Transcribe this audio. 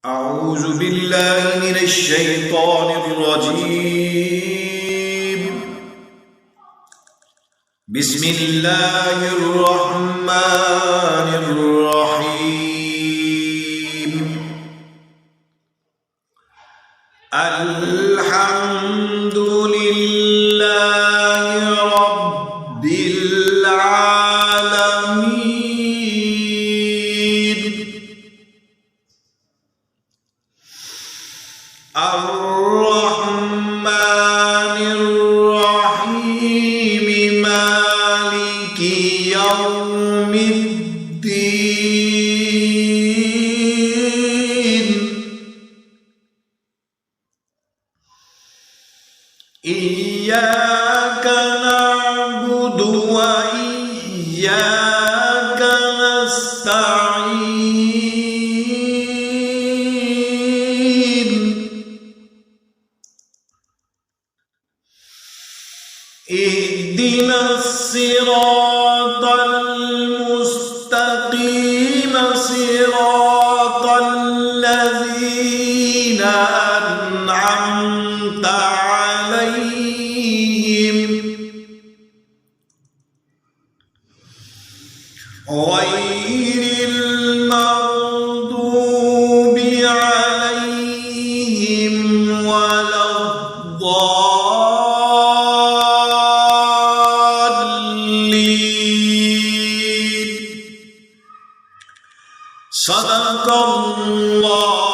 أعوذ بالله من الشيطان الرجيم. بسم الله الرحمن الرحيم. الحمد لله رب العالمين. الرحمن الرحيم مالك يوم الدين. إياك نعبد وإياك نستعين. اهدنا الصراط المستقيم صراط الذين أنعمت عليهم غير المغضوب عليهم ولا الضالين. صدق الله